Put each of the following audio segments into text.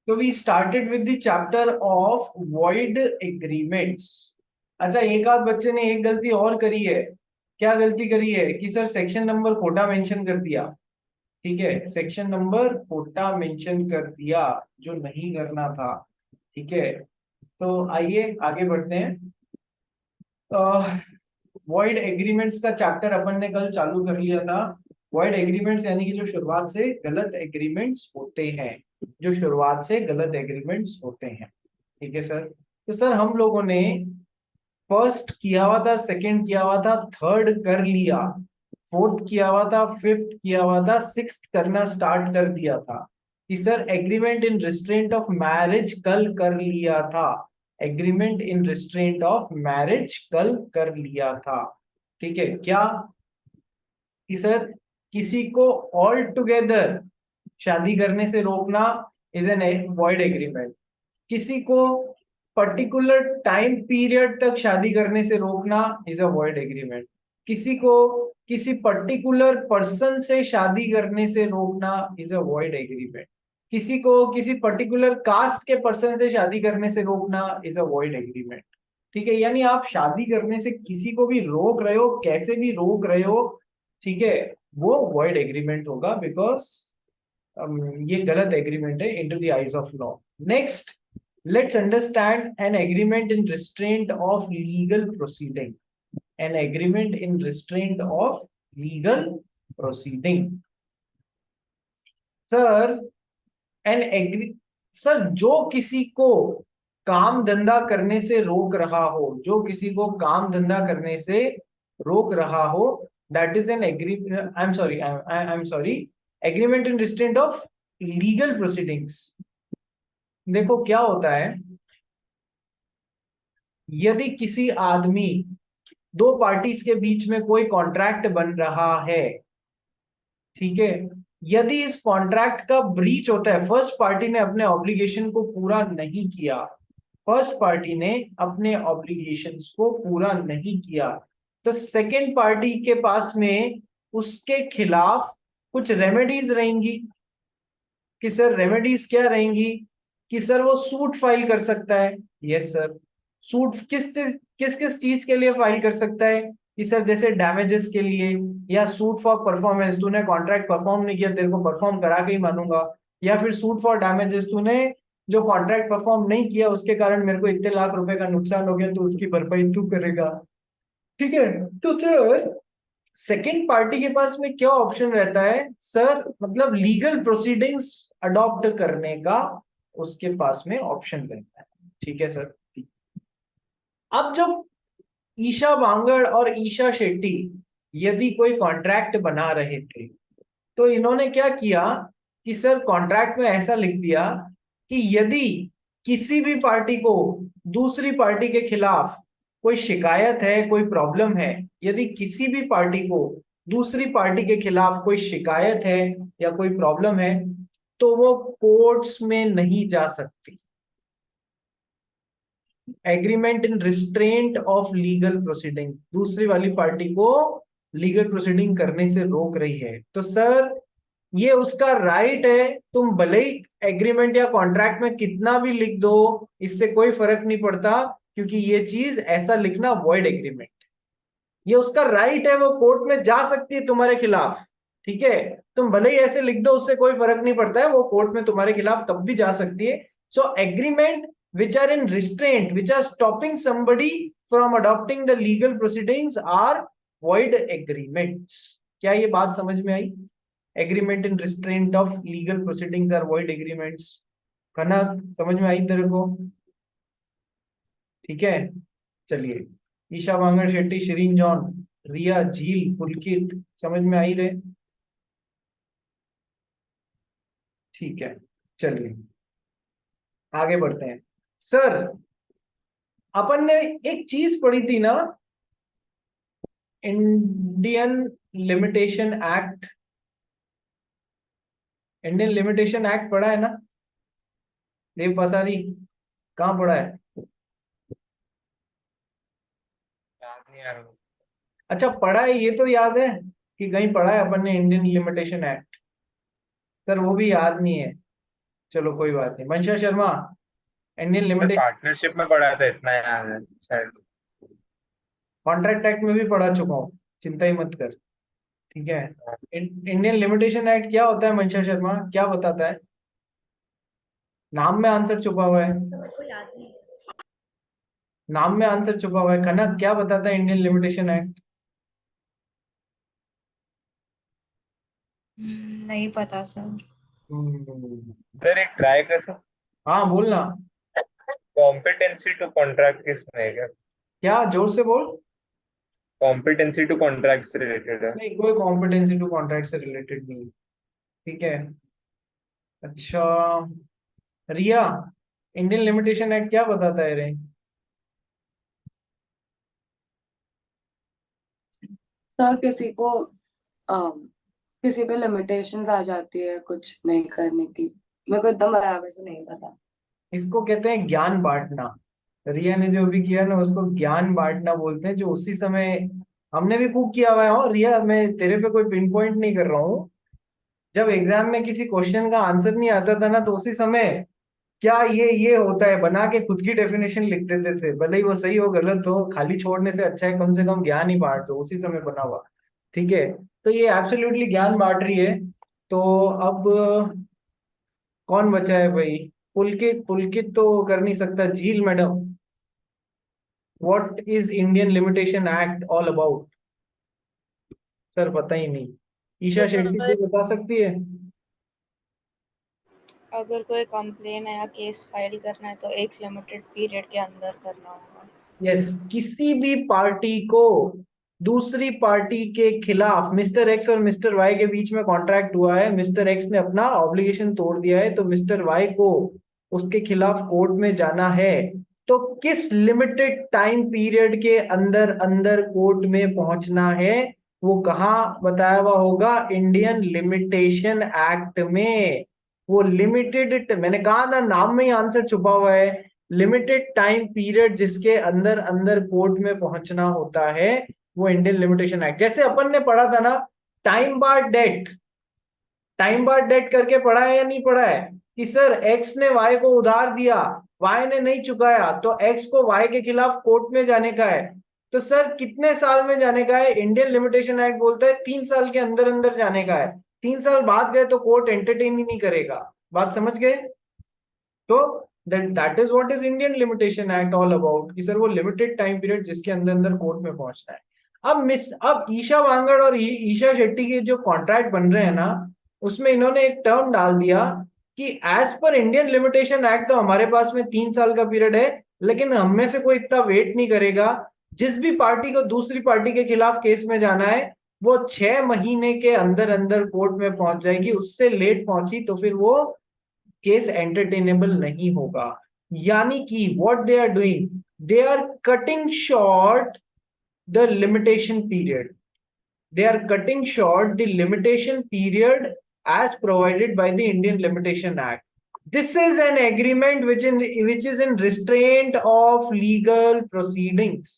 तो we started with the chapter of void agreements. अच्छा, एक आध बच्चे ने एक गलती और करी है। क्या गलती करी है कि सर सेक्शन नंबर खोटा मेंशन कर दिया। ठीक है, सेक्शन नंबर खोटा मेंशन कर दिया, जो नहीं करना था। ठीक है, तो आइए आगे बढ़ते हैं। वॉइड एग्रीमेंट्स का चैप्टर अपन ने कल चालू कर लिया था। वॉइड एग्रीमेंट्स यानी कि जो शुरुआत से गलत एग्रीमेंट्स होते हैं, जो शुरुआत से गलत एग्रीमेंट्स होते हैं। ठीक है सर। तो सर हम लोगों ने फर्स्ट किया हुआ था, सेकंड किया हुआ था, थर्ड कर लिया, फोर्थ किया हुआ था, फिफ्थ किया हुआ था, सिक्स्थ करना स्टार्ट कर दिया था। कि sir agreement in restraint of marriage कल कर लिया था। Agreement in restraint of marriage कल कर लिया था। ठीक है क्या? कि सर किसी को ऑल टुगेदर शादी करने से रोकना इज एन वॉइड एग्रीमेंट। किसी को पर्टिकुलर टाइम पीरियड तक शादी करने से रोकना इज अ वॉइड एग्रीमेंट। किसी को किसी पर्टिकुलर पर्सन से शादी करने से रोकना इज अ वॉइड एग्रीमेंट। किसी को किसी पर्टिकुलर कास्ट के पर्सन से शादी करने से रोकना इज अ वॉइड एग्रीमेंट। ठीक है, यानी आप शादी करने से किसी को भी रोक रहे हो, कैसे भी रोक रहे हो, ठीक है, वो वॉइड एग्रीमेंट होगा, बिकॉज ये गलत एग्रीमेंट है into the eyes of law. Next, let's understand an agreement in restraint of legal proceeding. An agreement in restraint of legal proceeding. Sir an agree sir जो किसी को काम धंधा करने से रोक रहा हो, जो किसी को काम धंधा करने से रोक रहा हो, that is an agree I am sorry I am sorry agreement in restraint of legal proceedings. देखो क्या होता है, यदि किसी आदमी, दो पार्टीज के बीच में कोई कॉन्ट्रैक्ट बन रहा है, ठीक है, यदि इस कॉन्ट्रैक्ट का ब्रीच होता है, फर्स्ट पार्टी ने अपने ऑब्लिगेशन को पूरा नहीं किया, फर्स्ट पार्टी ने अपने ऑब्लिगेशंस को पूरा नहीं किया, तो सेकेंड पार्टी के पास में उसके खिलाफ कुछ रेमेडीज रहेंगी। कि सर रेमेडीज क्या रहेंगी? कि सर वो सूट फाइल कर सकता है। Yes sir. सूट किस किस चीज के लिए फाइल कर सकता है? कि सर जैसे डैमेजेस के लिए, या सूट फॉर परफॉर्मेंस, तूने कॉन्ट्रैक्ट परफॉर्म नहीं किया, तेरे को परफॉर्म करा के ही मानूंगा। या फिर सूट फॉर डैमेजेस, तूने जो कॉन्ट्रैक्ट परफॉर्म नहीं किया उसके कारण मेरे को इतने लाख रुपए का नुकसान हो गया, तो उसकी भरपाई तू करेगा। ठीक है, तो सर सेकेंड पार्टी के पास में क्या ऑप्शन रहता है सर, मतलब लीगल प्रोसीडिंग्स अडॉप्ट करने का उसके पास में ऑप्शन रहता है। ठीक है सर। अब जब ईशा बांगड़ और ईशा शेट्टी यदि कोई कॉन्ट्रैक्ट बना रहे थे, तो इन्होंने क्या किया कि सर कॉन्ट्रैक्ट में ऐसा लिख दिया कि यदि किसी भी पार्टी को दूसरी पार्टी के खिलाफ कोई शिकायत है, कोई प्रॉब्लम है, यदि किसी भी पार्टी को दूसरी पार्टी के खिलाफ कोई शिकायत है या कोई प्रॉब्लम है, तो वो कोर्ट्स में नहीं जा सकती। Agreement in restraint of legal proceeding, दूसरी वाली पार्टी को लीगल प्रोसीडिंग करने से रोक रही है, तो सर ये उसका राइट है। तुम भले ही एग्रीमेंट या कॉन्ट्रैक्ट में कितना भी लिख दो, इससे कोई फर्क नहीं पड़ता, क्योंकि ये चीज ऐसा लिखना वॉइड एग्रीमेंट, ये उसका राइट है, वो कोर्ट में जा सकती है तुम्हारे खिलाफ। ठीक है, तुम भले ही ऐसे लिख दो, उससे कोई फर्क नहीं पड़ता है, वो कोर्ट में तुम्हारे खिलाफ तब भी जा सकती है। So agreement which are in restraint, which are stopping somebody from adopting the legal proceedings are void agreements. क्या ये बात समझ में आई? Agreement in restraint of legal proceedings are void agreements. Kanak समझ में आई तेरे को? ठीक है, चलिए। ईशा बांगड़ शेट्टी, शिरीन जॉन, रिया, झील, पुलकित, समझ में आई रहे? ठीक है, चलिए आगे बढ़ते हैं। सर अपन ने एक चीज पढ़ी थी ना, Indian limitation act. Indian limitation act पढ़ा है ना देव पसारी? कहाँ पढ़ा है? याद नहीं आ रहा। अच्छा पढ़ा है, ये तो याद है कि कहीं पढ़ा है अपन ने इंडियन लिमिटेशन एक्ट। सर वो भी याद नहीं है। चलो कोई बात नहीं। मंशा Sharma, Indian sir limitation partnership में पढ़ा था, इतना याद है शायद। कॉन्ट्रैक्ट एक्ट में भी पढ़ा चुका हूँ, चिंता ही मत कर। ठीक है। इंडियन लिमिटेशन एक्ट क्या होता है मंशा शर्मा, क्या बताता है? नाम में आंसर छुपा हुआ है। समझ को याद नहीं। नाम में आंसर छुपा हुआ है। कनक, क्या बताता है इंडियन लिमिटेशन एक्ट? नहीं पता सर। हम्म, सर एक ट्राई कर सकते, हाँ बोलना। कॉम्पिटेंसी टू कॉन्ट्रैक्ट किस में है क्या? क्या, जोर से बोल। कॉम्पिटेंसी टू कॉन्ट्रैक्ट से रिलेटेड है। नहीं, कोई कॉम्पिटेंसी टू कॉन्ट्रैक्ट से रिलेटेड नहीं है। ठीक है। अच्छा, रिया, इंडियन लिमिटेशन एक्ट क्या बताता है रे? सर किसी पे लिमिटेशंस आ जाती है कुछ नहीं करने की। मेरे को एकदम बराबर से नहीं पता। इसको कहते हैं ज्ञान बांटना। रिया ने जो भी किया ना, उसको ज्ञान बांटना बोलते हैं, जो उसी समय हमने भी खूब किया हुआ है। और रिया, मैं तेरे पे कोई पिन पॉइंट नहीं कर रहा हूँ। जब एग्जाम में किसी क्वेश्चन का आंसर नहीं आता था ना, तो उसी समय क्या ये होता है बना के खुद की डेफिनेशन लिख देते थे, भले ही वो सही हो गलत हो, खाली छोड़ने से अच्छा है कम से कम ज्ञान ही बांट दो उसी समय बना हुआ। ठीक है। तो ये एब्सोल्युटली ज्ञान बांट रही है। तो अब कौन बचा है भाई? पुलकित, पुलकित तो कर नहीं सकता। झील madam, what is Indian limitation act all about? Sir पता ही नहीं। ईशा शेट्टी सर, को बता सकती है? अगर कोई कंप्लेन या केस फाइल करना है तो एक लिमिटेड पीरियड के अंदर करना होगा। यस, किसी भी पार्टी को दूसरी पार्टी के खिलाफ, मिस्टर एक्स और मिस्टर वाई के बीच में कॉन्ट्रैक्ट हुआ है, मिस्टर एक्स ने अपना ऑब्लिगेशन तोड़ दिया है, तो मिस्टर वाई को उसके खिलाफ कोर्ट में जाना है। तो किस लिमिटेड टाइम पीरियड के अंदर अंदर कोर्ट में पहुंचना है? वो कहाँ बताया हुआ होगा? इंडियन लिमिटेशन एक्ट में। वो लिमिटेड, मैंने कहा ना, नाम में ही आंसर छुपा हुआ है। लिमिटेड टाइम पीरियड जिसके अंदर अंदर कोर्ट में पहुंचना होता है, वो इंडियन लिमिटेशन एक्ट। जैसे अपन ने पढ़ा था ना, टाइम बार डेट। टाइम बार डेट करके पढ़ा है या नहीं पढ़ा है? कि सर एक्स ने वाई को उधार दिया, वाई ने नहीं चुकाया, तो एक्स को वाई के खिलाफ कोर्ट में जाने का है। तो सर कितने साल में जाने का है? इंडियन लिमिटेशन एक्ट बोलता है 3 साल के अंदर अंदर जाने का है। 3 साल बाद गए तो कोर्ट एंटरटेन ही नहीं करेगा। बात समझ गए? तो that is what is Indian limitation act all about, कि सर वो लिमिटेड टाइम पीरियड जिसके अंदर अंदर कोर्ट में पहुंचना है। अब ईशा वांगड़ और ईशा शेट्टी के जो कॉन्ट्रैक्ट बन रहे हैं ना, उसमें इन्होंने एक टर्म डाल दिया कि as per Indian limitation act तो हमारे पास में 3 साल का पीरियड है, लेकिन हम में से कोई इतना वेट नहीं करेगा। जिस भी पार्टी को दूसरी पार्टी के खिलाफ केस में जाना है, वो 6 महीने के अंदर अंदर कोर्ट में पहुंच जाएगी। उससे लेट पहुंची तो फिर वो केस एंटरटेनेबल नहीं होगा। यानी कि what they are doing, they are cutting short the limitation period. They are cutting short the limitation period as provided by the Indian Limitation Act. This is an agreement which is in restraint of legal proceedings.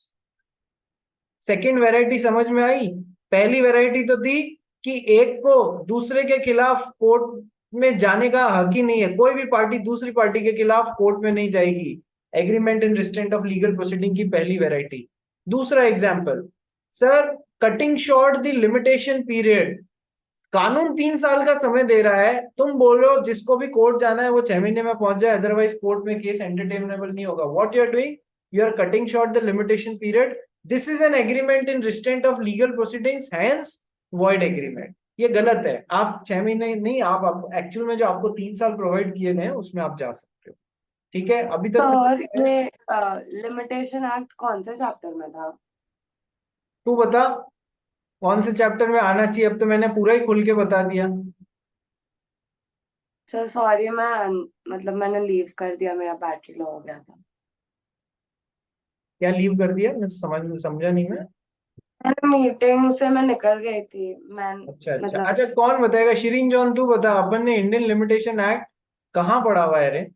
Second variety समझ में आई? पहली variety तो थी कि एक को दूसरे के खिलाफ कोर्ट में जाने का हक ही नहीं है, कोई भी पार्टी दूसरी पार्टी के खिलाफ कोर्ट में नहीं जाएगी। Agreement in restraint of legal proceeding की पहली वैरायटी। दूसरा example, sir cutting short the limitation period. कानून 3 साल का समय दे रहा है, तुम बोल रहे हो जिसको भी कोर्ट जाना है वो 6 महीने में पहुंच जाए, अदरवाइज कोर्ट में केस एंटरटेनेबल नहीं होगा। What you are doing, you are cutting short the limitation period. This is an agreement in restraint of legal proceedings, hence void agreement. ये गलत है। आप 6 महीने नहीं, आप एक्चुअल में जो आपको 3 साल प्रोवाइड किए गए हैं उसमें आप जा सकते हो। ठीक है, अभी तो तक और समझ में आया? ये लिमिटेशन एक्ट कौन से चैप्टर में था? तू बता कौन से चैप्टर में आना चाहिए। अब तो मैंने पूरा ही खुल के बता दिया। सर सॉरी, मैंने लीव कर दिया, मेरा बैटरी लो हो गया था। क्या लीव कर दिया? मैं समझा नहीं मैं। मीटिंग से मैं निकल गई थी। मैं अच्छा अच्छा मतलब अच्छा, कौन बताएगा? शिरीन जॉन तू बता, अपन ने इंडियन लिमिटेशन एक्ट कहाँ पढ़ा हुआ है रे?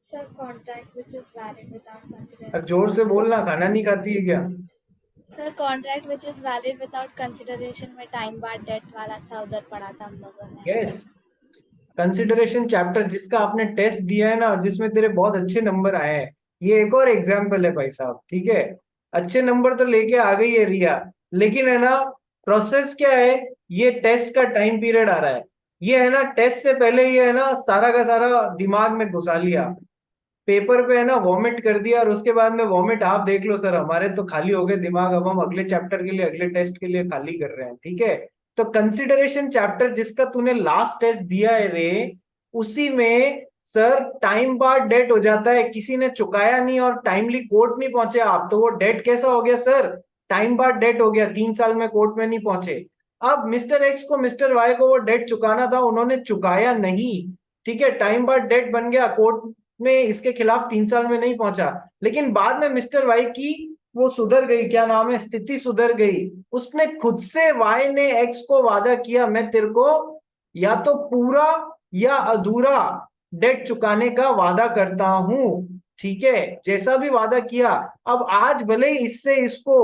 Sir contract which is valid without अब कंसिडरेशन। जोर से बोलना, खाना नहीं खाती है क्या? Sir contract which is valid without consideration में टाइम बार डेट वाला था, उधर पढ़ा था हम लोगों ने। यस। कंसिडरेशन चैप्टर जिसका आपने टेस्ट दिया है ना, जिसमें तेरे बहुत अच्छे नंबर आए हैं, ये एक और एग्जाम्पल है भाई साहब। ठीक है, अच्छे नंबर तो लेके आ गई है रिया, लेकिन है ना प्रोसेस क्या है, ये टेस्ट का टाइम पीरियड आ रहा है, ये है ना टेस्ट से पहले ये है ना सारा का सारा दिमाग में घुसा लिया, पेपर पे है ना वॉमिट कर दिया, और उसके बाद में वॉमिट आप देख लो सर, हमारे तो खाली हो गए दिमाग, अब हम अगले चैप्टर के लिए अगले टेस्ट के लिए खाली कर रहे हैं। ठीक है, तो कंसिडरेशन चैप्टर जिसका तूने लास्ट टेस्ट दिया है रे, उसी में सर टाइम बार डेट हो जाता है, किसी ने चुकाया नहीं और टाइमली कोर्ट नहीं पहुंचे आप, तो वो डेट कैसा हो गया सर, टाइम बार डेट हो गया, 3 साल में कोर्ट में नहीं पहुंचे। अब मिस्टर एक्स को मिस्टर वाई को वो डेट चुकाना था, उन्होंने चुकाया नहीं, ठीक है, टाइम बार डेट बन गया, कोर्ट में इसके खिलाफ 3 साल में नहीं पहुंचा, लेकिन बाद में मिस्टर वाई की वो सुधर गई, क्या नाम है, स्थिति सुधर गई, उसने खुद से, वाई ने एक्स को वादा किया, मैं तेरे को या तो पूरा या अधूरा डेट चुकाने का वादा करता हूं। ठीक है, जैसा भी वादा किया, अब आज भले ही इससे इसको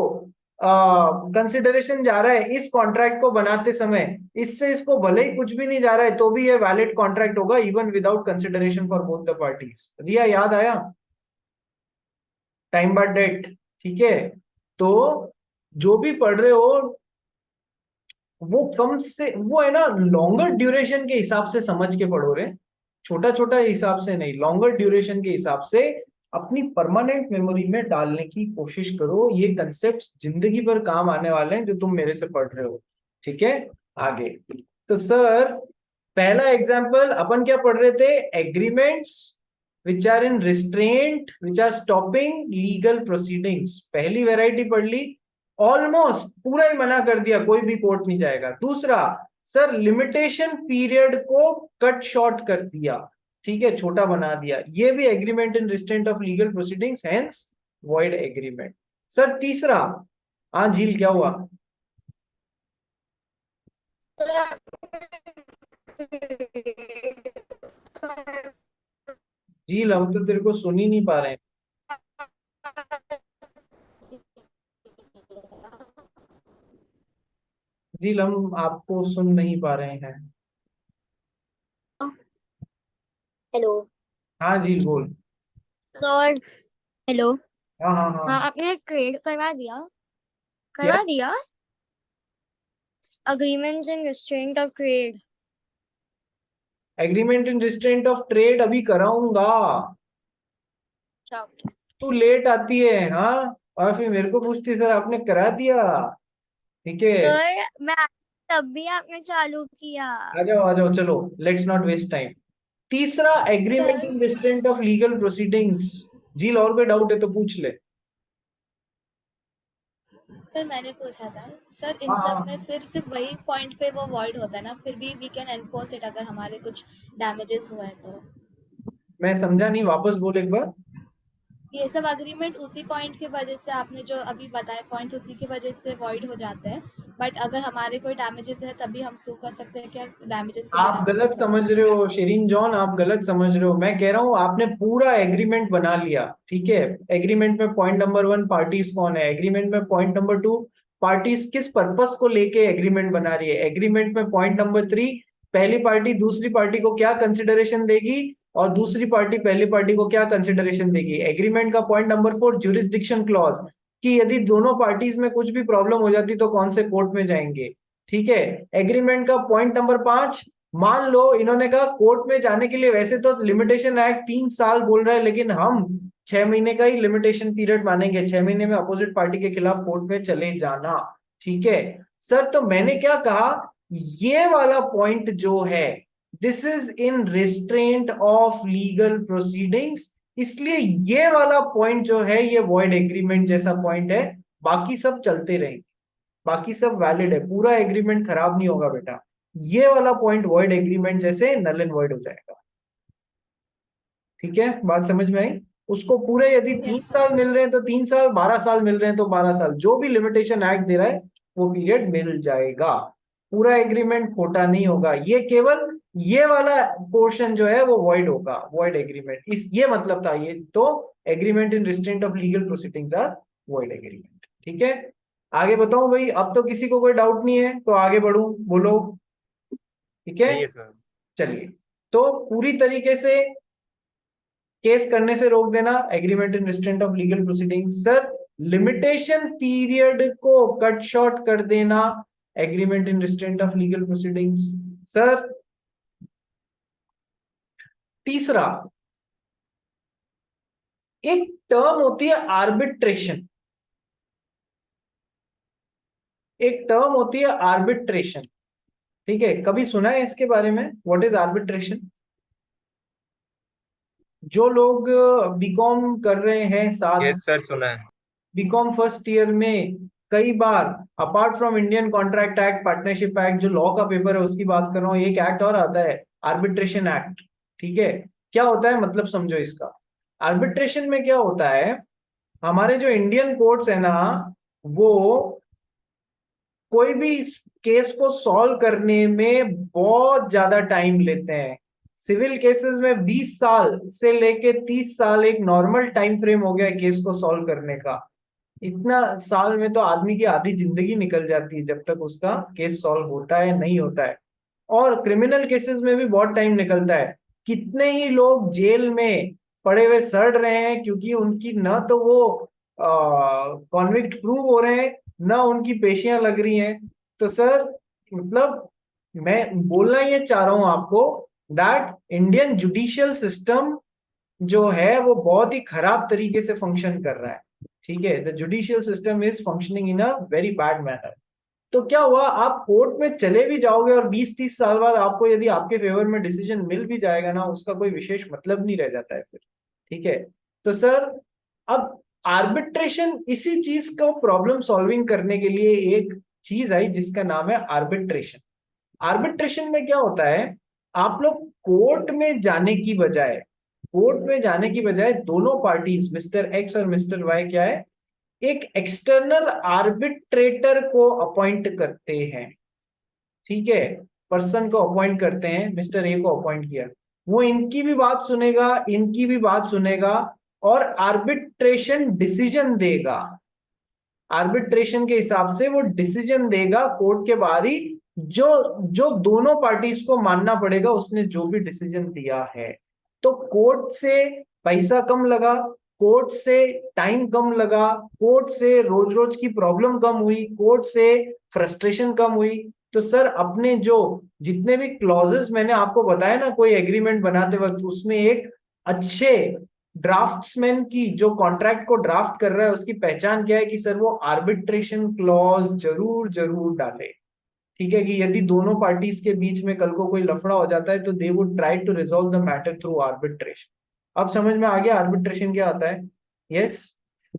कंसिडरेशन जा रहा है इस कॉन्ट्रैक्ट को बनाते समय, इससे इसको भले ही कुछ भी नहीं जा रहा है, तो भी ये वैलिड कॉन्ट्रैक्ट होगा even without consideration for both the parties. Riya याद आया, टाइम बाय डेट। ठीक है, तो जो भी पढ़ रहे हो वो कम से वो है ना लॉन्गर ड्यूरेशन के हिसाब से समझ के पढ़ो रे, छोटा छोटा हिसाब से नहीं, लॉन्गर ड्यूरेशन के हिसाब से अपनी परमानेंट मेमोरी में डालने की कोशिश करो, ये कंसेप्ट जिंदगी भर काम आने वाले हैं जो तुम मेरे से पढ़ रहे हो। ठीक है, आगे तो सर पहला एग्जाम्पल अपन क्या पढ़ रहे थे, agreements which are in restraint which are stopping legal proceedings, पहली वेराइटी पढ़ ली, ऑलमोस्ट पूरा ही मना कर दिया, कोई भी कोर्ट नहीं जाएगा। दूसरा सर लिमिटेशन पीरियड को कट शॉर्ट कर दिया, ठीक है, छोटा बना दिया, ये भी agreement in restraint of legal proceedings, hence void agreement. Sir तीसरा, हाँ झील क्या हुआ, झील हम तो तेरे को सुन ही नहीं पा रहे हैं, झील हम आपको सुन नहीं पा रहे हैं। हेलो हाँ झील बोल। सर। हेलो। हाँ हाँ हाँ, हाँ, आपने क्रेड करवा दिया? क्या करवा दिया agreements in restraint of trade? Agreement in restraint of trade अभी कराऊंगा, अच्छा। तू लेट आती है हाँ, और फिर मेरे को पूछती सर आपने करा दिया। ठीक है, सर मैं तब भी आपने चालू किया। आ जाओ चलो, लेट्स नॉट वेस्ट टाइम। तीसरा agreement sir in restraint of legal proceedings, झील और कोई डाउट है तो पूछ ले। सर मैंने पूछा था सर, इन हाँ सब हाँ, में फिर सिर्फ वही पॉइंट पे वो वॉइड होता है ना, फिर भी वी कैन एनफोर्स इट अगर हमारे कुछ डैमेजेस हुए हैं तो? मैं समझा नहीं, वापस बोल एक बार। ये सब अग्रीमेंट्स उसी पॉइंट की वजह से, आपने जो अभी बताए पॉइंट्स, उसी की वजह से वॉइड हो जाते हैं, बट अगर हमारे कोई डैमेजेस है तभी हम सू कर सकते हैं क्या? डैमेजेस के बिना आप हम सू गलत कर समझ सकते रहे हैं? हो शेरीन जॉन, आप गलत समझ रहे हो, मैं कह रहा हूँ आपने पूरा एग्रीमेंट बना लिया, ठीक है, एग्रीमेंट में पॉइंट नंबर 1 पार्टीज कौन है, एग्रीमेंट में पॉइंट नंबर 2 पार्टीज किस पर्पस को लेके एग्रीमेंट बना रही है, एग्रीमेंट में पॉइंट नंबर 3 पहली पार्टी दूसरी पार्टी को क्या कंसिडरेशन देगी और दूसरी पार्टी पहली पार्टी को क्या कंसिडरेशन देगी, एग्रीमेंट का पॉइंट नंबर 4 ज्यूरिसडिक्शन क्लॉज, कि यदि दोनों पार्टीज में कुछ भी प्रॉब्लम हो जाती तो कौन से कोर्ट में जाएंगे। ठीक है, एग्रीमेंट का पॉइंट नंबर 5, मान लो इन्होंने कहा कोर्ट में जाने के लिए वैसे तो लिमिटेशन एक्ट 3 साल बोल रहा है, लेकिन हम 6 महीने का ही लिमिटेशन पीरियड मानेंगे, 6 महीने में अपोजिट पार्टी के खिलाफ कोर्ट में चले जाना। ठीक है सर, तो मैंने क्या कहा, ये वाला पॉइंट जो है this is in restraint of legal proceedings, इसलिए ये वाला पॉइंट जो है ये वॉइड एग्रीमेंट जैसा पॉइंट है, बाकी सब चलते रहेंगे, बाकी सब वैलिड है, पूरा एग्रीमेंट खराब नहीं होगा बेटा, ये वाला पॉइंट वॉइड एग्रीमेंट जैसे नल एंड वॉइड हो जाएगा। ठीक है, बात समझ में आई, उसको पूरे यदि तीन यस साल सर। मिल रहे हैं तो 3 साल, 12 साल मिल रहे हैं तो 12 साल, जो भी लिमिटेशन एक्ट दे रहा है वो पीरियड मिल जाएगा, पूरा एग्रीमेंट खोटा नहीं होगा, ये केवल ये वाला पोर्शन जो है वो वॉइड होगा, वॉइड एग्रीमेंट, इस ये मतलब था, ये तो agreement in restraint of legal proceedings are void agreement. ठीक है, आगे बताऊं भाई, अब तो किसी को कोई डाउट नहीं है तो आगे बढ़ूं, बोलो। ठीक है, नहीं है सर। चलिए तो पूरी तरीके से केस करने से रोक देना, agreement in restraint of legal proceeding. Sir limitation period को कट शॉर्ट कर देना, agreement in restraint of legal proceedings. Sir तीसरा, एक टर्म होती है आर्बिट्रेशन, एक टर्म होती है आर्बिट्रेशन, ठीक है? कभी सुना है इसके बारे में? What is arbitration? जो लोग बीकॉम कर रहे हैं साथ, यस सर, सुना है। बीकॉम फर्स्ट ईयर में कई बार, apart from Indian contract act, partnership act, जो लॉ का पेपर है उसकी बात कर रहा हूँ, एक एक्ट और आता है आर्बिट्रेशन एक्ट, ठीक है? क्या होता है मतलब समझो इसका। आर्बिट्रेशन में क्या होता है, हमारे जो इंडियन कोर्ट्स है ना, वो कोई भी केस को सॉल्व करने में बहुत ज्यादा टाइम लेते हैं। सिविल केसेस में 20 साल से लेके 30 साल एक नॉर्मल टाइम फ्रेम हो गया है केस को सॉल्व करने का। इतना साल में तो आदमी की आधी जिंदगी निकल जाती है जब तक उसका केस सॉल्व होता है नहीं होता है। और क्रिमिनल केसेस में भी बहुत टाइम निकलता है। कितने ही लोग जेल में पड़े हुए सड़ रहे हैं क्योंकि उनकी न तो वो कॉन्विक्ट प्रूव हो रहे हैं, न उनकी पेशियां लग रही हैं। तो सर मतलब मैं बोलना ये चाह रहा हूं आपको दैट इंडियन जुडिशियल सिस्टम जो है वो बहुत ही खराब तरीके से फंक्शन कर रहा है, ठीक है? The judicial system is functioning in a very bad manner. तो क्या हुआ, आप कोर्ट में चले भी जाओगे और 20-30 साल बाद आपको यदि आपके फेवर में डिसीजन मिल भी जाएगा ना, उसका कोई विशेष मतलब नहीं रह जाता है फिर, ठीक है? तो सर अब आर्बिट्रेशन इसी चीज को प्रॉब्लम सॉल्विंग करने के लिए एक चीज आई जिसका नाम है आर्बिट्रेशन। आर्बिट्रेशन में क्या होता है, आप लोग कोर्ट में जाने की बजाय, कोर्ट में जाने की बजाय दोनों पार्टीज मिस्टर एक्स और मिस्टर वाई क्या है, एक एक्सटर्नल आर्बिट्रेटर को अपॉइंट करते हैं, ठीक है? पर्सन को अपॉइंट करते हैं, मिस्टर ए को अपॉइंट किया, वो इनकी भी बात सुनेगा, इनकी भी बात सुनेगा और आर्बिट्रेशन डिसीजन देगा। आर्बिट्रेशन के हिसाब से वो डिसीजन देगा कोर्ट के बाहर ही, जो जो दोनों पार्टीज को मानना पड़ेगा उसने जो भी डिसीजन दिया है। तो कोर्ट से पैसा कम लगा, कोर्ट से टाइम कम लगा, कोर्ट से रोज रोज की प्रॉब्लम कम हुई, कोर्ट से फ्रस्ट्रेशन कम हुई। तो सर अपने जो जितने भी क्लॉजेस मैंने आपको बताया ना कोई एग्रीमेंट बनाते वक्त, उसमें एक अच्छे ड्राफ्ट्समैन की, जो कॉन्ट्रैक्ट को ड्राफ्ट कर रहा है, उसकी पहचान क्या है कि सर वो आर्बिट्रेशन क्लॉज जरूर जरूर डाले, ठीक है? कि यदि दोनों पार्टीज के बीच में कल को कोई लफड़ा हो जाता है तो they would try to resolve the matter through arbitration. अब समझ में आ गया आर्बिट्रेशन क्या होता है? यस,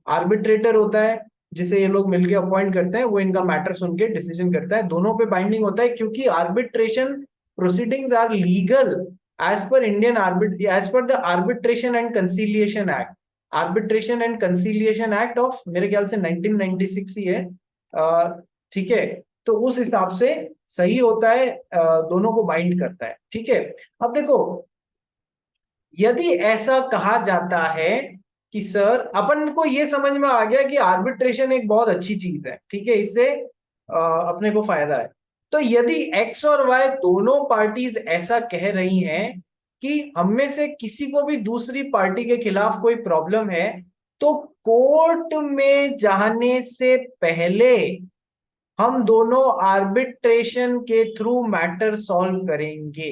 आर्बिट्रेटर होता है जिसे ये लोग मिलके अपॉइंट करते हैं, वो इनका मैटर सुन के डिसीजन करता है, दोनों पे बाइंडिंग होता है क्योंकि arbitration proceedings are legal as per as per the Arbitration and Conciliation Act, Arbitration and Conciliation Act of मेरे ख्याल से 1996 ही है, ठीक है? तो उस हिसाब से सही होता है, दोनों को बाइंड करता है, ठीक है? अब देखो, यदि ऐसा कहा जाता है कि सर अपन को ये समझ में आ गया कि आर्बिट्रेशन एक बहुत अच्छी चीज है, ठीक है, इससे अपने को फायदा है, तो यदि एक्स और वाई दोनों पार्टीज ऐसा कह रही हैं कि हम में से किसी को भी दूसरी पार्टी के खिलाफ कोई प्रॉब्लम है, तो कोर्ट में जाने से पहले हम दोनों आर्बिट्रेशन के थ्रू मैटर सॉल्व करेंगे।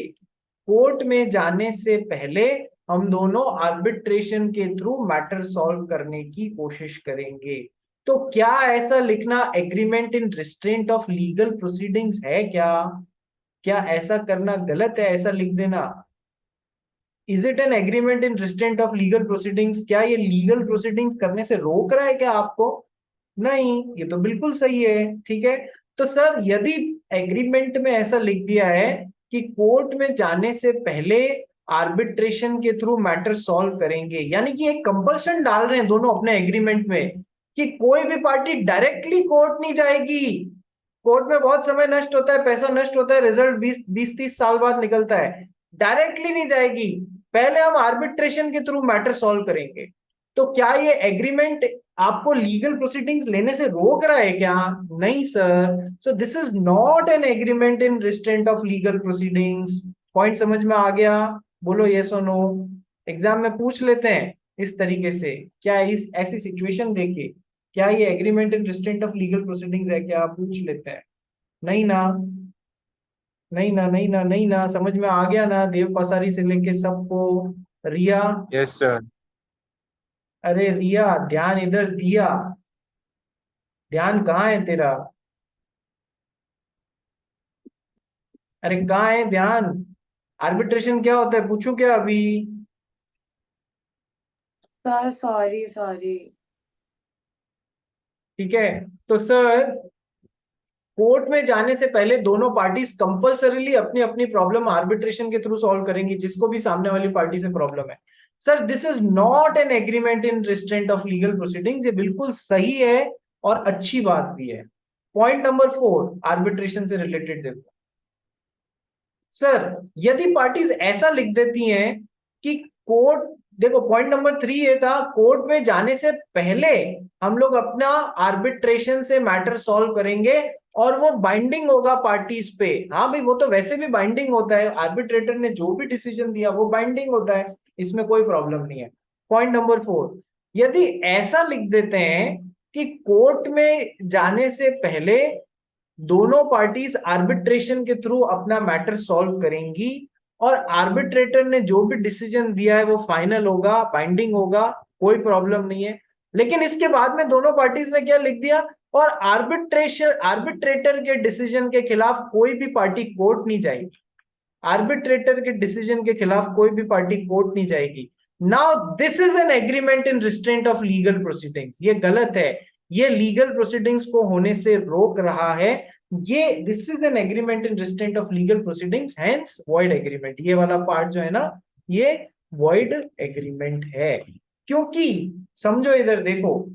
कोर्ट में जाने से पहले हम दोनों आर्बिट्रेशन के थ्रू मैटर सॉल्व करने की कोशिश करेंगे। तो क्या ऐसा लिखना agreement in restraint of legal proceedings है? क्या ऐसा करना गलत है, ऐसा लिख देना? Is it N agreement in restraint of legal proceedings? क्या ये लीगल प्रोसीडिंग्स करने से रोक रहा है क्या आपको? नहीं, ये तो बिल्कुल सही है, ठीक है? तो सर यदि एग्रीमेंट में ऐसा लिख दिया है कि कोर्ट में जाने से पहले आर्बिट्रेशन के थ्रू मैटर सॉल्व करेंगे, यानी कि एक कंपल्शन डाल रहे हैं दोनों अपने एग्रीमेंट में कि कोई भी पार्टी डायरेक्टली कोर्ट नहीं जाएगी। कोर्ट में बहुत समय नष्ट होता है, पैसा नष्ट होता है, रिजल्ट 20-30 साल बाद निकलता है, डायरेक्टली नहीं जाएगी, पहले हम आर्बिट्रेशन के थ्रू मैटर सॉल्व करेंगे। तो क्या ये एग्रीमेंट आपको लीगल प्रोसीडिंग्स लेने से रोक रहा है क्या? नहीं sir. So this is not an agreement in restraint of legal proceedings point समझ में आ गया? बोलो यस और नो। एग्जाम में पूछ लेते हैं इस तरीके से, क्या इस ऐसी सिचुएशन देके क्या ये agreement in restraint of legal proceedings है, क्या पूछ लेते हैं? नहीं ना, नहीं ना, नहीं ना, नहीं ना, समझ में आ गया ना देव पसारी से लेके सबको? रिया, यस सर। अरे रिया ध्यान इधर दिया, ध्यान कहाँ है तेरा? अरे कहाँ है ध्यान? आर्बिट्रेशन क्या होता है पूछूं क्या अभी? Sir sorry sorry. ठीक है, तो सर कोर्ट में जाने से पहले दोनों पार्टीज कंपल्सरीली अपनी अपनी प्रॉब्लम आर्बिट्रेशन के थ्रू सॉल्व करेंगी, जिसको भी सामने वाली पार्टी से प्रॉब्लम है। Sir this is not an agreement in restraint of legal proceedings, ये बिल्कुल सही है और अच्छी बात भी है। पॉइंट नंबर 4 आर्बिट्रेशन से रिलेटेड देखो सर, यदि पार्टीज ऐसा लिख देती हैं कि कोर्ट, देखो पॉइंट नंबर 3 ये था, कोर्ट में जाने से पहले हम लोग अपना आर्बिट्रेशन से मैटर सॉल्व करेंगे और वो बाइंडिंग होगा पार्टीज पे। हाँ भाई, वो तो वैसे भी बाइंडिंग होता है, आर्बिट्रेटर ने जो भी डिसीजन दिया वो बाइंडिंग होता है, इसमें कोई प्रॉब्लम नहीं है। पॉइंट नंबर 4, यदि ऐसा लिख देते हैं कि कोर्ट में जाने से पहले दोनों पार्टीज आर्बिट्रेशन के थ्रू अपना मैटर सॉल्व करेंगी और आर्बिट्रेटर ने जो भी डिसीजन दिया है वो फाइनल होगा, बाइंडिंग होगा, कोई प्रॉब्लम नहीं है। लेकिन इसके बाद में दोनों पार्टीज ने क्या लिख दिया, और आर्बिट्रेटर के डिसीजन के खिलाफ कोई भी पार्टी कोर्ट नहीं जाएगी, आर्बिट्रेटर के डिसीजन के खिलाफ कोई भी पार्टी कोर्ट नहीं जाएगी। Now this is an agreement in restraint of legal proceedings, ये गलत है, ये लीगल प्रोसीडिंग्स को होने से रोक रहा है। ये this is an agreement in restraint of legal proceedings, hence void agreement. ये वाला पार्ट जो है ना, ये वॉइड एग्रीमेंट है। क्योंकि समझो इधर देखो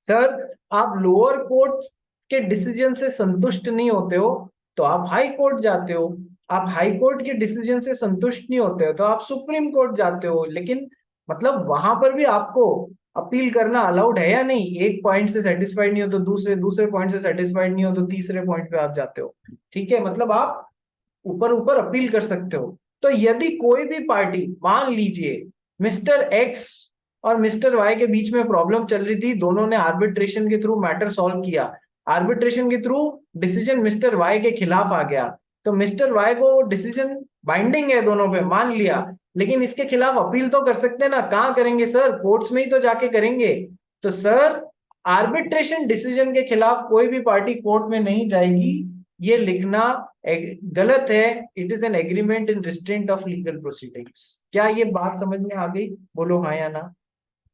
सर, आप लोअर कोर्ट के डिसीजन से संतुष्ट नहीं होते हो तो आप हाई कोर्ट जाते हो, आप हाई कोर्ट के डिसीजन से संतुष्ट नहीं होते हो तो आप सुप्रीम कोर्ट जाते हो। लेकिन मतलब वहां पर भी आपको अपील करना अलाउड है या नहीं? एक पॉइंट से सेटिस्फाइड नहीं हो तो दूसरे पॉइंट से सेटिस्फाइड नहीं हो तो तीसरे पॉइंट पे आप जाते हो। ठीक है, मतलब आप ऊपर ऊपर अपील कर सकते हो। तो यदि कोई भी पार्टी, मान लीजिए मिस्टर एक्स और मिस्टर वाई के बीच में प्रॉब्लम चल रही थी, दोनों ने आर्बिट्रेशन के थ्रू मैटर सॉल्व किया, आर्बिट्रेशन के थ्रू डिसीजन मिस्टर वाई के खिलाफ आ गया, तो मिस्टर वाई को डिसीजन बाइंडिंग है दोनों पे, मान लिया, लेकिन इसके खिलाफ अपील तो कर सकते हैं ना? कहाँ करेंगे सर? कोर्ट्स में ही तो जाके करेंगे। तो सर आर्बिट्रेशन डिसीजन के खिलाफ कोई भी पार्टी कोर्ट में नहीं जाएगी, ये लिखना गलत है। It is an agreement in restraint of legal proceedings. क्या ये बात समझ में आ गई? बोलो हाँ या ना,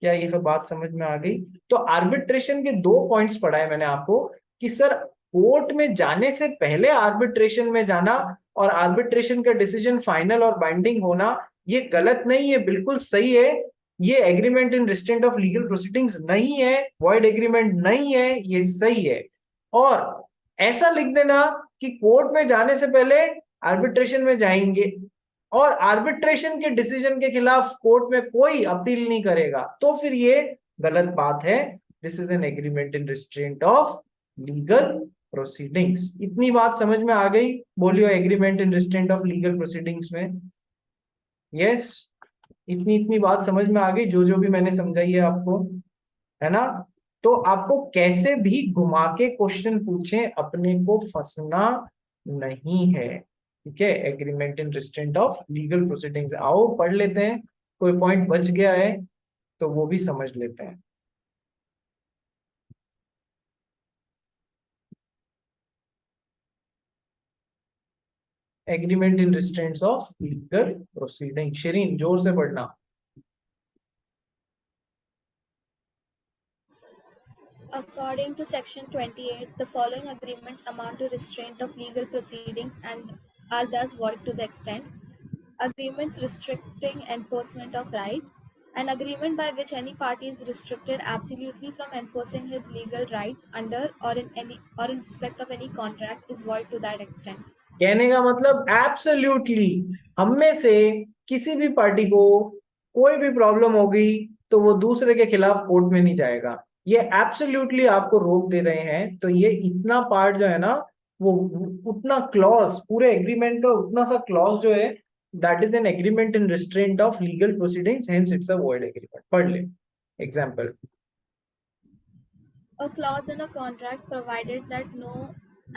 क्या ये बात समझ में आ गई? तो आर्बिट्रेशन के 2 पॉइंट्स पढ़ाए मैंने आपको कि सर कोर्ट में जाने से पहले आर्बिट्रेशन में जाना और आर्बिट्रेशन का डिसीजन फाइनल और बाइंडिंग होना, ये गलत नहीं है, बिल्कुल सही है। ये agreement in restraint of legal proceedings नहीं है, वॉइड एग्रीमेंट नहीं है, ये सही है। और ऐसा लिख देना कि कोर्ट में जाने से पहले आर्बिट्रेशन में जाएंगे और आर्बिट्रेशन के डिसीजन के खिलाफ कोर्ट में कोई अपील नहीं करेगा, तो फिर ये गलत बात है। This is an agreement in restraint of legal proceedings. इतनी बात समझ में आ गई? बोलियो agreement in restraint of legal proceedings में यस, इतनी बात समझ में आ गई जो जो भी मैंने समझाई है आपको, है ना? तो आपको कैसे भी घुमा के क्वेश्चन पूछे, अपने को फंसना नहीं है। ठीक है, agreement in restraint of legal proceedings. आओ पढ़ लेते हैं, कोई पॉइंट बच गया है तो वो भी समझ लेते हैं। Agreement in restraints of legal proceeding. Sharin जोर से पढ़ना। According to Section 28, the following agreements amount to restraint of legal proceedings and are thus void to the extent: agreements restricting enforcement of right, an agreement by which any party is restricted absolutely from enforcing his legal rights under or in respect of any contract is void to that extent. कहने का मतलब absolutely हम में से किसी भी party को कोई भी प्रॉब्लम होगी तो वो दूसरे के खिलाफ कोर्ट में नहीं जाएगा, ये एब्सोल्युटली आपको रोक दे रहे हैं। तो ये इतना पार्ट जो है ना, वो उतना क्लॉज, पूरे एग्रीमेंट का उतना सा क्लॉज जो है, that is an agreement in restraint of legal proceedings, hence it's a void agreement. पढ़ ले example. A clause in a contract provided that no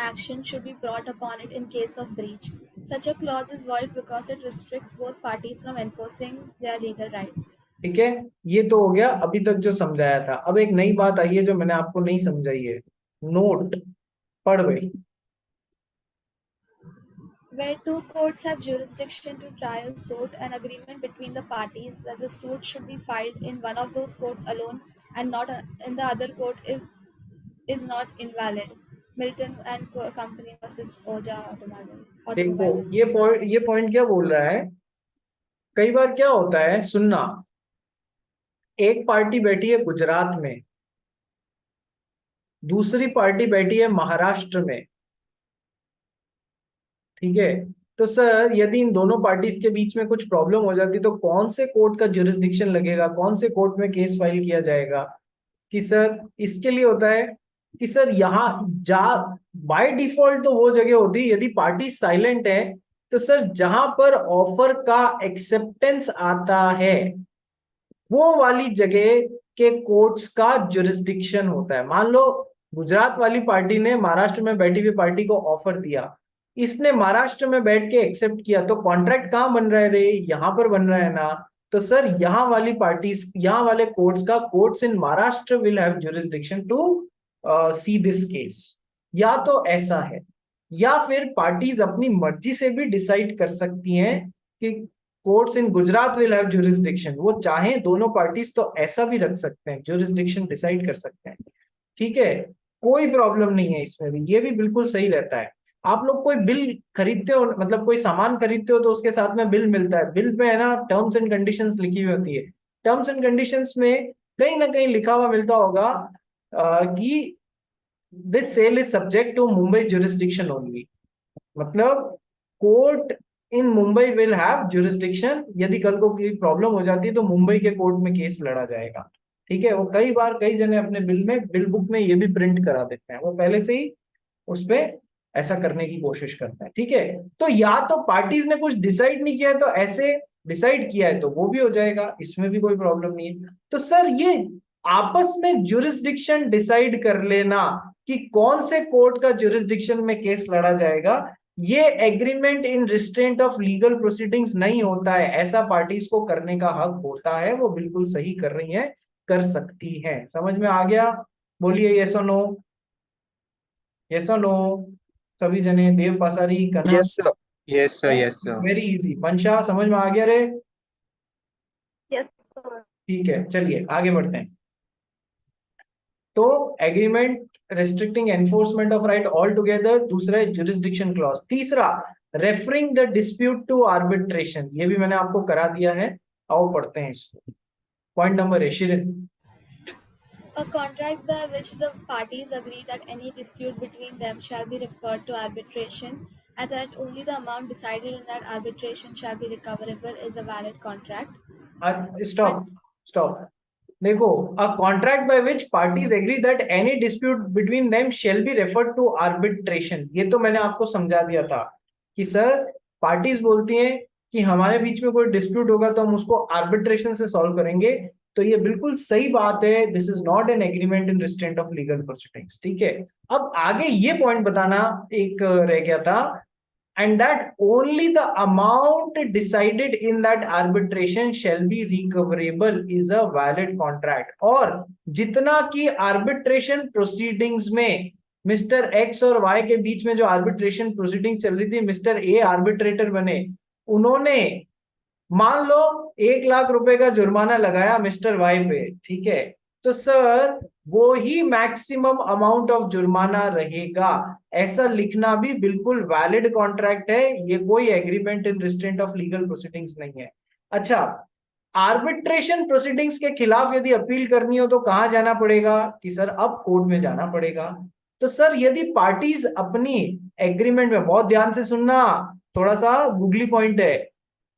action should be brought upon it in case of breach. Such a clause is void because it restricts both parties from enforcing their legal rights. ठीक है, ये तो हो गया अभी तक जो समझाया था। अब एक नई बात आई है जो मैंने आपको नहीं समझाई है, नोट पढ़ भाई। Where two courts have jurisdiction to try a suit, an agreement between the parties that the suit should be filed in one of those courts alone and not in the other court is not invalid. Milton and Company versus Oja देखो Automobile. ये point क्या बोल रहा है, कई बार क्या होता है, सुनना, एक पार्टी बैठी है गुजरात में, दूसरी पार्टी बैठी है महाराष्ट्र में, ठीक है। तो सर यदि इन दोनों पार्टीज के बीच में कुछ प्रॉब्लम हो जाती तो कौन से कोर्ट का जुरिस्डिक्शन लगेगा, कौन से कोर्ट में केस फाइल किया जाएगा? कि सर इसके लिए होता है कि सर यहाँ जा बाय डिफॉल्ट तो वो जगह होती है यदि पार्टी साइलेंट है, तो सर जहां पर ऑफर का एक्सेप्टेंस आता है वो वाली जगह के कोर्ट्स का जुरिस्डिक्शन होता है। मान लो गुजरात वाली पार्टी ने महाराष्ट्र में बैठी हुई पार्टी को ऑफर दिया, इसने महाराष्ट्र में बैठ के एक्सेप्ट किया, तो कॉन्ट्रैक्ट कहाँ बन रहा है रे, यहाँ पर बन रहा है ना। तो सर यहाँ वाली पार्टीज, यहाँ वाले कोर्ट्स का, courts in Maharashtra will have jurisdiction to see this case. या तो ऐसा है, या फिर पार्टीज अपनी मर्जी से भी डिसाइड कर सकती हैं कि courts in Gujarat will have jurisdiction, वो चाहें दोनों पार्टीज तो ऐसा भी रख सकते हैं, जुरिस्डिक्शन डिसाइड कर सकते हैं, ठीक है, कोई प्रॉब्लम नहीं है इसमें भी, ये भी बिल्कुल सही रहता है। आप लोग कोई बिल खरीदते हो, मतलब कोई सामान खरीदते हो तो उसके साथ में बिल मिलता है, बिल पे है ना टर्म्स एंड कंडीशंस लिखी हुई होती है, टर्म्स एंड कंडीशंस में कहीं ना कहीं लिखा हुआ मिलता होगा कि this sale is subject to Mumbai jurisdiction only, मतलब court in Mumbai will have jurisdiction, यदि कल को कोई प्रॉब्लम हो जाती है तो मुंबई के कोर्ट में केस लड़ा जाएगा, ठीक है। वो कई बार कई जने अपने बिल में, बिल बुक में ये भी प्रिंट करा देते हैं, वो पहले से ही उस पर ऐसा करने की कोशिश करते हैं, ठीक है। तो या तो पार्टीज ने कुछ डिसाइड नहीं किया है तो ऐसे डिसाइड किया है तो वो भी हो जाएगा, इसमें भी कोई प्रॉब्लम नहीं है। तो सर ये आपस में जुरिस्डिक्शन डिसाइड कर लेना कि कौन से कोर्ट का जुरिस्डिक्शन में केस लड़ा जाएगा, ये agreement in restraint of legal proceedings नहीं होता है, ऐसा पार्टीज को करने का हक होता है, वो बिल्कुल सही कर रही हैं, कर सकती हैं। समझ में आ गया? बोलिए यस और नो, यस और नो सभी जने। देव पासारी कना, yes sir. Yes, sir. Yes, sir. Very easy. पंशा समझ में आ गया रे? Yes, sir. ठीक है, चलिए आगे बढ़ते हैं। तो agreement restricting enforcement of right all together, दूसरा है जुरिस्डिक्शन क्लॉज, तीसरा referring the dispute to arbitration, ये भी मैंने आपको करा दिया है, आओ पढ़ते हैं इसको। पॉइंट नंबर है Shirin. A contract by which the parties agree that any dispute between them shall be referred to arbitration and that only the amount decided in that arbitration shall be recoverable is a valid contract. Stop stop, देखो, a contract by which parties agree that any dispute between them shall be referred to arbitration, ये तो मैंने आपको समझा दिया था कि sir parties बोलती हैं कि हमारे बीच में कोई डिस्प्यूट होगा तो हम उसको आर्बिट्रेशन से सॉल्व करेंगे, तो ये बिल्कुल सही बात है, this is not an agreement in restraint of legal proceedings, ठीक है। अब आगे ये पॉइंट बताना एक रह गया था, and that only the amount decided in that arbitration shall be recoverable is a valid contract, और जितना कि arbitration proceedings में मिस्टर एक्स और वाई के बीच में जो arbitration proceedings चल रही थी, मिस्टर ए आर्बिट्रेटर बने, उन्होंने मान लो 1,00,000 रुपए का जुर्माना लगाया मिस्टर वाई पे, ठीक है, तो सर वो ही मैक्सिमम अमाउंट ऑफ जुर्माना रहेगा, ऐसा लिखना भी बिल्कुल वैलिड कॉन्ट्रैक्ट है, ये कोई agreement in restraint of legal proceedings नहीं है। अच्छा, आर्बिट्रेशन प्रोसीडिंग्स के खिलाफ यदि अपील करनी हो तो कहां जाना पड़ेगा? कि सर अब कोर्ट में जाना पड़ेगा। तो सर यदि पार्टीज अपनी एग्रीमेंट में, बहुत ध्यान से सुनना, थोड़ा सा गूगली पॉइंट है,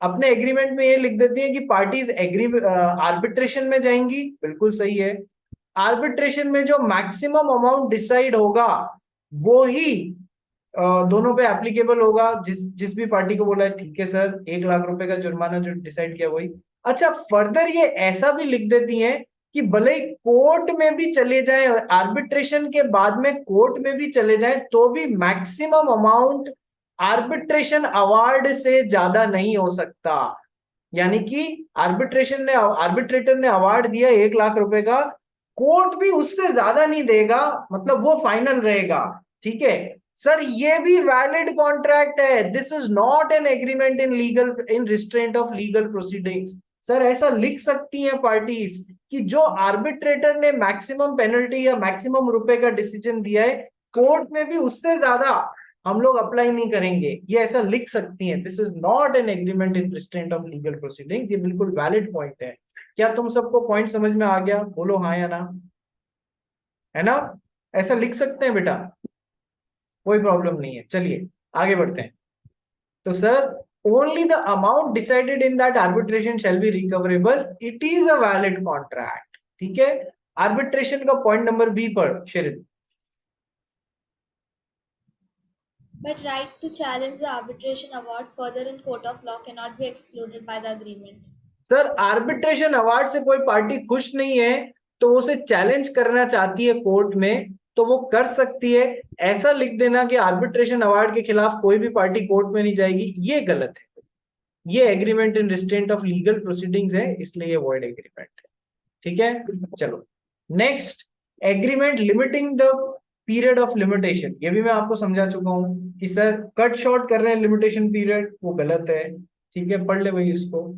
अपने एग्रीमेंट में ये लिख देती है कि पार्टीज आर्बिट्रेशन में जाएंगी, बिल्कुल सही है, आर्बिट्रेशन में जो मैक्सिमम अमाउंट डिसाइड होगा वो ही दोनों पे एप्लीकेबल होगा, जिस भी पार्टी को बोला है ठीक है सर 1 लाख रुपए का जुर्माना जो डिसाइड किया वही। अच्छा फर्दर ये ऐसा भी लिख देती हैं कि भले ही कोर्ट में भी चले जाए और आर्बिट्रेशन के बाद में कोर्ट में भी चले जाए तो भी मैक्सिमम अमाउंट आर्बिट्रेशन अवार्ड से ज्यादा नहीं हो सकता। यानी कि आर्बिट्रेटर ने अवार्ड दिया 1 लाख रुपए का, कोर्ट भी उससे ज्यादा नहीं देगा, मतलब वो फाइनल रहेगा। ठीक है सर, ये भी वैलिड कॉन्ट्रैक्ट है। This is not an agreement in restraint of legal proceedings. Sir ऐसा लिख सकती हैं पार्टीज कि जो आर्बिट्रेटर ने मैक्सिमम पेनल्टी या मैक्सिमम रुपए का डिसीजन दिया है, कोर्ट में भी उससे ज्यादा हम लोग अप्लाई नहीं करेंगे, ये ऐसा लिख सकती हैं। This is not an agreement in restraint of legal proceeding. ये बिल्कुल वैलिड पॉइंट है। क्या तुम सबको पॉइंट समझ में आ गया? बोलो हाँ या ना, है ना? ऐसा लिख सकते हैं बेटा, कोई प्रॉब्लम नहीं है। चलिए आगे बढ़ते हैं। तो sir only the amount decided in that arbitration shall be recoverable, it is a valid contract. ठीक है, आर्बिट्रेशन का पॉइंट नंबर बी पर शेरित। But right to challenge the arbitration award further in court of law cannot be excluded by the agreement. Sir arbitration award से कोई party खुश नहीं है तो उसे चैलेंज करना चाहती है कोर्ट में तो वो कर सकती है। ऐसा लिख देना कि आर्बिट्रेशन अवार्ड के खिलाफ कोई भी पार्टी कोर्ट में नहीं जाएगी, ये गलत है। ये agreement in restraint of legal proceedings है, इसलिए ये वॉइड एग्रीमेंट है। ठीक है, चलो next, agreement limiting the period of limitation. ये भी मैं आपको समझा चुका हूं कि सर कट शॉर्ट कर रहे हैं लिमिटेशन पीरियड, वो गलत है। ठीक है, पढ़ ले भाई इसको।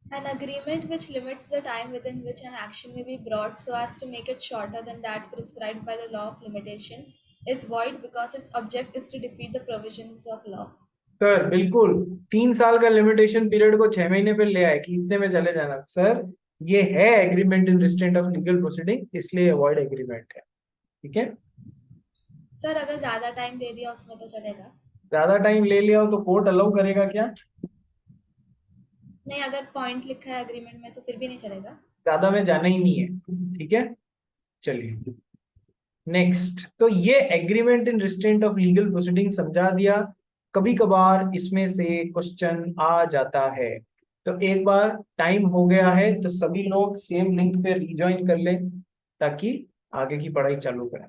An agreement which limits the time within which an action may be brought so as to make it shorter than that prescribed by the law of limitation is void because its object is to defeat the provisions of law. Sir बिल्कुल 3 साल का limitation period को 6 महीने पे ले आए कि इतने में चले जाना। सर ये है agreement in restraint of legal proceeding, इसलिए अवॉइड एग्रीमेंट है। ठीक है सर अगर ज्यादा टाइम दे दिया उसमें तो चलेगा? ज्यादा टाइम ले लिया हो तो कोर्ट अलाउ करेगा क्या? नहीं, अगर पॉइंट लिखा है एग्रीमेंट में तो फिर भी नहीं चलेगा? ज्यादा में जाना ही नहीं है। ठीक है, चलिए नेक्स्ट। तो ये agreement in restraint of legal proceeding समझा दिया। कभी कभार इसमें से क्वेश्चन आ जाता है, तो एक बार टाइम हो गया है तो सभी लोग सेम लिंक पे रिज्वाइन कर लें ताकि आगे की पढ़ाई चालू करें।